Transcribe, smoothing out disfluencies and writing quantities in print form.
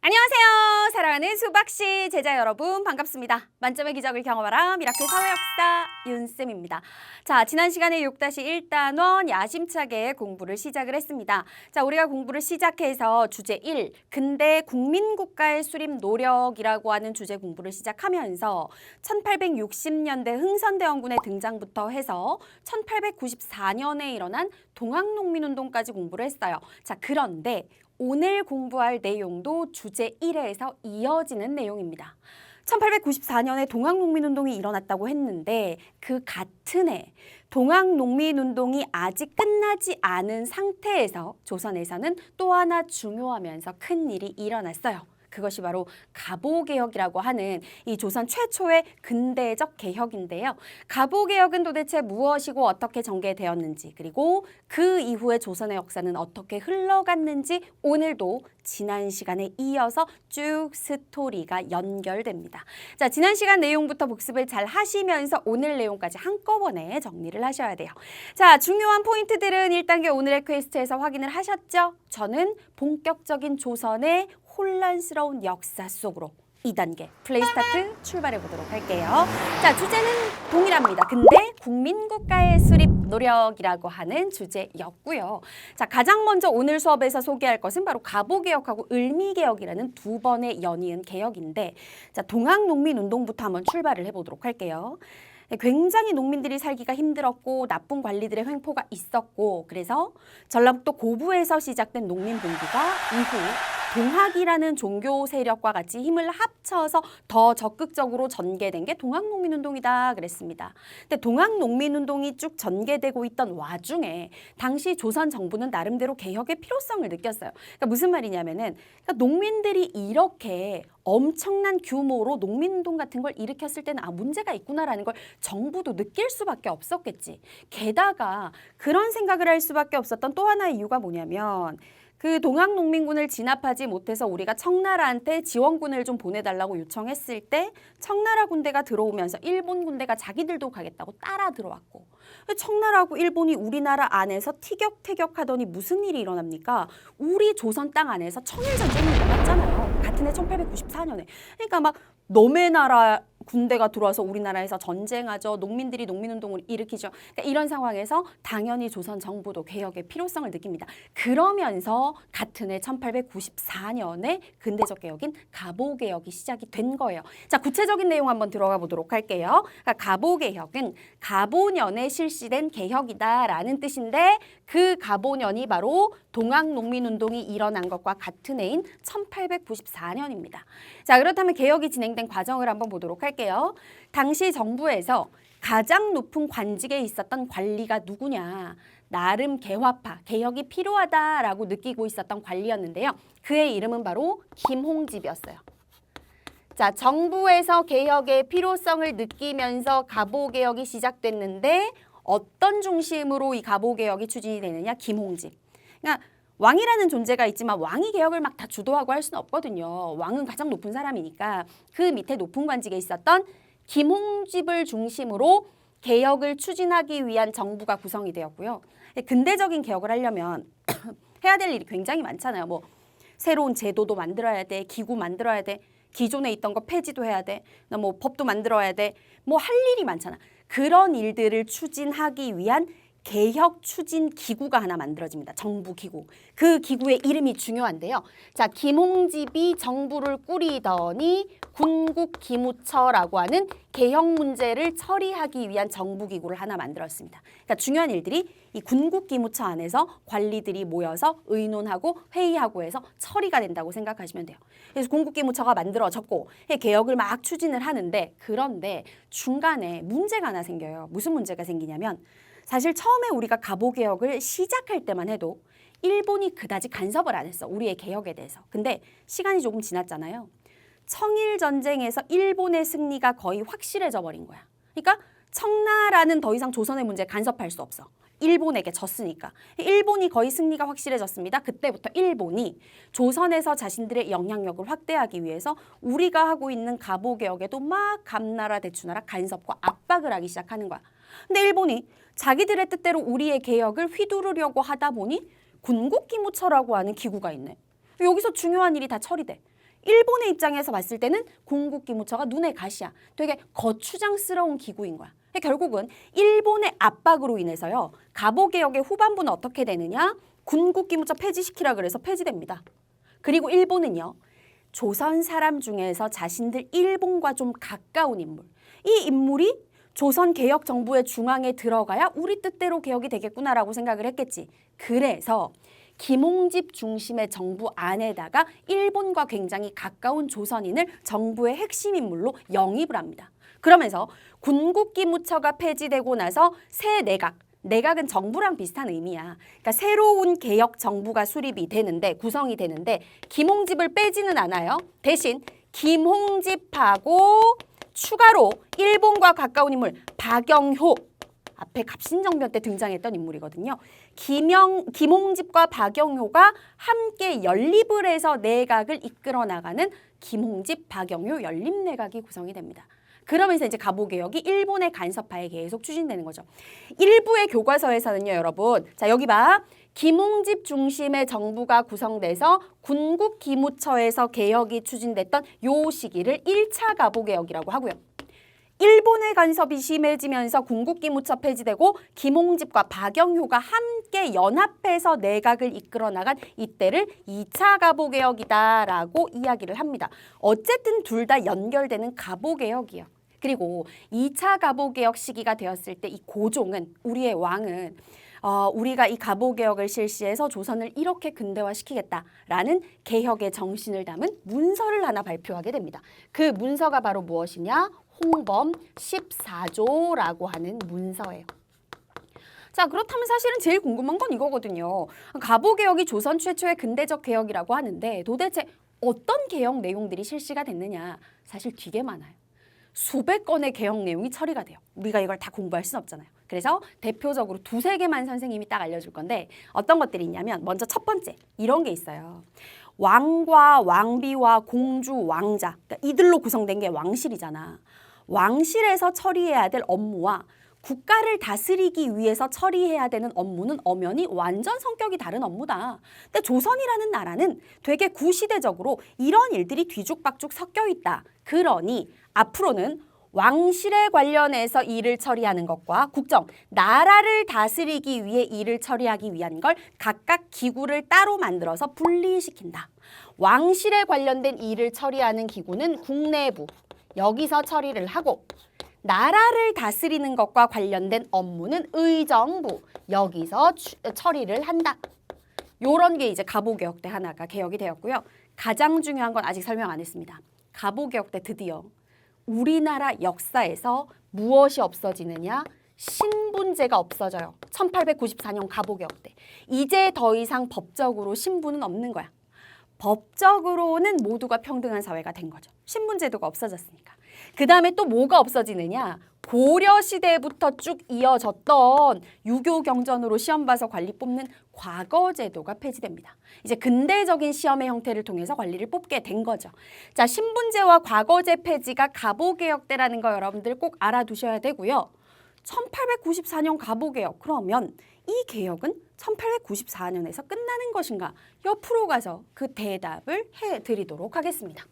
안녕하세요. 사랑하는 수박씨 제자 여러분 반갑습니다. 만점의 기적을 경험하라 미라클 사회역사 윤쌤입니다. 자, 지난 시간에 6-1단원 야심차게 공부를 시작을 했습니다. 자, 우리가 공부를 시작해서 주제 1, 근대 국민국가의 수립 노력이라고 하는 주제 공부를 시작하면서 1860년대 흥선대원군의 등장부터 해서 1894년에 일어난 동학농민운동까지 공부를 했어요. 자, 그런데 오늘 공부할 내용도 주제 1에서 이어지는 내용입니다. 1894년에 동학농민운동이 일어났다고 했는데 그 같은 해 동학농민운동이 아직 끝나지 않은 상태에서 조선에서는 또 하나 중요하면서 큰 일이 일어났어요. 그것이 바로 갑오개혁이라고 하는 이 조선 최초의 근대적 개혁인데요. 갑오개혁은 도대체 무엇이고 어떻게 전개되었는지, 그리고 그 이후의 조선의 역사는 어떻게 흘러갔는지 오늘도 지난 시간에 이어서 쭉 스토리가 연결됩니다. 자, 지난 시간 내용부터 복습을 잘 하시면서 오늘 내용까지 한꺼번에 정리를 하셔야 돼요. 자, 중요한 포인트들은 1단계 오늘의 퀘스트에서 확인을 하셨죠? 저는 본격적인 조선의 혼란스러운 역사 속으로 2단계 플레이 스타트 출발해 보도록 할게요. 자, 주제는 동일합니다. 근데 국민국가의 수립 노력이라고 하는 주제였고요. 자, 가장 먼저 오늘 수업에서 소개할 것은 바로 갑오개혁하고 을미개혁이라는 두 번의 연이은 개혁인데, 자, 동학농민운동부터 한번 출발을 해보도록 할게요. 굉장히 농민들이 살기가 힘들었고 나쁜 관리들의 횡포가 있었고, 그래서 전라북도 고부에서 시작된 농민분기가 이후 동학이라는 종교 세력과 같이 힘을 합쳐서 더 적극적으로 전개된 게 동학농민운동이다 그랬습니다. 근데 동학농민운동이 쭉 전개되고 있던 와중에 당시 조선 정부는 나름대로 개혁의 필요성을 느꼈어요. 그러니까 무슨 말이냐면은, 그러니까 농민들이 이렇게 엄청난 규모로 농민운동 같은 걸 일으켰을 때는 문제가 있구나라는 걸 정부도 느낄 수밖에 없었겠지. 게다가 그런 생각을 할 수밖에 없었던 또 하나의 이유가 뭐냐면, 그 동학농민군을 진압하지 못해서 우리가 청나라한테 지원군을 좀 보내달라고 요청했을 때 청나라 군대가 들어오면서 일본 군대가 자기들도 가겠다고 따라 들어왔고, 청나라하고 일본이 우리나라 안에서 티격태격하더니 무슨 일이 일어납니까? 우리 조선 땅 안에서 청일전쟁이 일어났잖아요. 같은 해 1894년에. 그러니까 막 너네 나라 군대가 들어와서 우리나라에서 전쟁하죠. 농민들이 농민운동을 일으키죠. 그러니까 이런 상황에서 당연히 조선 정부도 개혁의 필요성을 느낍니다. 그러면서 같은 해 1894년에 근대적 개혁인 갑오개혁이 시작이 된 거예요. 자, 구체적인 내용 한번 들어가 보도록 할게요. 그러니까 갑오개혁은 갑오년에 실시된 개혁이다라는 뜻인데, 그 갑오년이 바로 동학농민운동이 일어난 것과 같은 해인 1894년입니다. 자, 그렇다면 개혁이 진행된 과정을 한번 보도록 할게요. 당시 정부에서 가장 높은 관직에 있었던 관리가 누구냐? 나름 개화파, 개혁이 필요하다라고 느끼고 있었던 관리였는데요. 그의 이름은 바로 김홍집이었어요. 자, 정부에서 개혁의 필요성을 느끼면서 갑오개혁이 시작됐는데 어떤 중심으로 이 갑오개혁이 추진이 되느냐? 김홍집. 그러니까 왕이라는 존재가 있지만 왕이 개혁을 막 다 주도하고 할 수는 없거든요. 왕은 가장 높은 사람이니까 그 밑에 높은 관직에 있었던 김홍집을 중심으로 개혁을 추진하기 위한 정부가 구성이 되었고요. 근대적인 개혁을 하려면 해야 될 일이 굉장히 많잖아요. 뭐 새로운 제도도 만들어야 돼, 기구 만들어야 돼, 기존에 있던 거 폐지도 해야 돼, 뭐 법도 만들어야 돼, 뭐 할 일이 많잖아. 그런 일들을 추진하기 위한 개혁 추진 기구가 하나 만들어집니다. 정부 기구. 그 기구의 이름이 중요한데요. 자, 김홍집이 정부를 꾸리더니 군국기무처라고 하는 개혁 문제를 처리하기 위한 정부 기구를 하나 만들었습니다. 그러니까 중요한 일들이 이 군국기무처 안에서 관리들이 모여서 의논하고 회의하고 해서 처리가 된다고 생각하시면 돼요. 그래서 군국기무처가 만들어졌고 개혁을 막 추진을 하는데, 그런데 중간에 문제가 하나 생겨요. 무슨 문제가 생기냐면, 사실 처음에 우리가 갑오개혁을 시작할 때만 해도 일본이 그다지 간섭을 안 했어. 우리의 개혁에 대해서. 근데 시간이 조금 지났잖아요. 청일전쟁에서 일본의 승리가 거의 확실해져 버린 거야. 그러니까 청나라는 더 이상 조선의 문제에 간섭할 수 없어. 일본에게 졌으니까. 일본이 거의 승리가 확실해졌습니다. 그때부터 일본이 조선에서 자신들의 영향력을 확대하기 위해서 우리가 하고 있는 갑오개혁에도 막 감나라 대추나라 간섭과 압박을 하기 시작하는 거야. 근데 일본이 자기들의 뜻대로 우리의 개혁을 휘두르려고 하다 보니 군국기무처라고 하는 기구가 있네. 여기서 중요한 일이 다 처리돼. 일본의 입장에서 봤을 때는 군국기무처가 눈에 가시야. 되게 거추장스러운 기구인 거야. 결국은 일본의 압박으로 인해서요. 갑오개혁의 후반부는 어떻게 되느냐? 군국기무처 폐지시키라 그래서 폐지됩니다. 그리고 일본은요. 조선 사람 중에서 자신들 일본과 좀 가까운 인물. 이 인물이 조선 개혁 정부의 중앙에 들어가야 우리 뜻대로 개혁이 되겠구나라고 생각을 했겠지. 그래서 김홍집 중심의 정부 안에다가 일본과 굉장히 가까운 조선인을 정부의 핵심 인물로 영입을 합니다. 그러면서 군국기무처가 폐지되고 나서 새 내각은 정부랑 비슷한 의미야. 그러니까 새로운 개혁 정부가 수립이 되는데 구성이 되는데 김홍집을 빼지는 않아요. 대신 김홍집하고 추가로 일본과 가까운 인물 박영효 앞에 갑신정변 때 등장했던 인물이거든요. 김홍집과 박영효가 함께 연립을 해서 내각을 이끌어 나가는 김홍집, 박영효 연립내각이 구성이 됩니다. 그러면서 이제 갑오개혁이 일본의 간섭하에 계속 추진되는 거죠. 일부의 교과서에서는요, 여러분. 자, 여기 봐. 김홍집 중심의 정부가 구성돼서 군국기무처에서 개혁이 추진됐던 요 시기를 1차 갑오개혁이라고 하고요. 일본의 간섭이 심해지면서 군국기무처 폐지되고 김홍집과 박영효가 함께 연합해서 내각을 이끌어 나간 이때를 2차 갑오개혁이다라고 이야기를 합니다. 어쨌든 둘 다 연결되는 갑오개혁이에요. 그리고 2차 갑오개혁 시기가 되었을 때 이 고종은 우리의 왕은 우리가 이 갑오개혁을 실시해서 조선을 이렇게 근대화시키겠다라는 개혁의 정신을 담은 문서를 하나 발표하게 됩니다. 그 문서가 바로 무엇이냐? 홍범 14조라고 하는 문서예요. 자, 그렇다면 사실은 제일 궁금한 건 이거거든요. 갑오개혁이 조선 최초의 근대적 개혁이라고 하는데 도대체 어떤 개혁 내용들이 실시가 됐느냐? 사실 되게 많아요. 수백 건의 개혁 내용이 처리가 돼요. 우리가 이걸 다 공부할 수는 없잖아요. 그래서 대표적으로 두세 개만 선생님이 딱 알려줄 건데 어떤 것들이 있냐면 먼저 첫 번째 이런 게 있어요. 왕과 왕비와 공주, 왕자 그러니까 이들로 구성된 게 왕실이잖아. 왕실에서 처리해야 될 업무와 국가를 다스리기 위해서 처리해야 되는 업무는 엄연히 완전 성격이 다른 업무다. 근데 조선이라는 나라는 되게 구시대적으로 이런 일들이 뒤죽박죽 섞여 있다. 그러니 앞으로는 왕실에 관련해서 일을 처리하는 것과 국정, 나라를 다스리기 위해 일을 처리하기 위한 걸 각각 기구를 따로 만들어서 분리시킨다. 왕실에 관련된 일을 처리하는 기구는 국내부, 여기서 처리를 하고 나라를 다스리는 것과 관련된 업무는 의정부, 여기서 처리를 한다. 요런 게 이제 갑오개혁 때 하나가 개혁이 되었고요. 가장 중요한 건 아직 설명 안 했습니다. 갑오개혁 때 드디어 우리나라 역사에서 무엇이 없어지느냐? 신분제가 없어져요. 1894년 갑오개혁 때. 이제 더 이상 법적으로 신분은 없는 거야. 법적으로는 모두가 평등한 사회가 된 거죠. 신분제도가 없어졌으니까. 그 다음에 또 뭐가 없어지느냐? 고려시대부터 쭉 이어졌던 유교 경전으로 시험 봐서 관리 뽑는 과거제도가 폐지됩니다. 이제 근대적인 시험의 형태를 통해서 관리를 뽑게 된 거죠. 자, 신분제와 과거제 폐지가 갑오개혁 때라는 거 여러분들 꼭 알아두셔야 되고요. 1894년 갑오개혁, 그러면 이 개혁은 1894년에서 끝나는 것인가? 옆으로 가서 그 대답을 해드리도록 하겠습니다.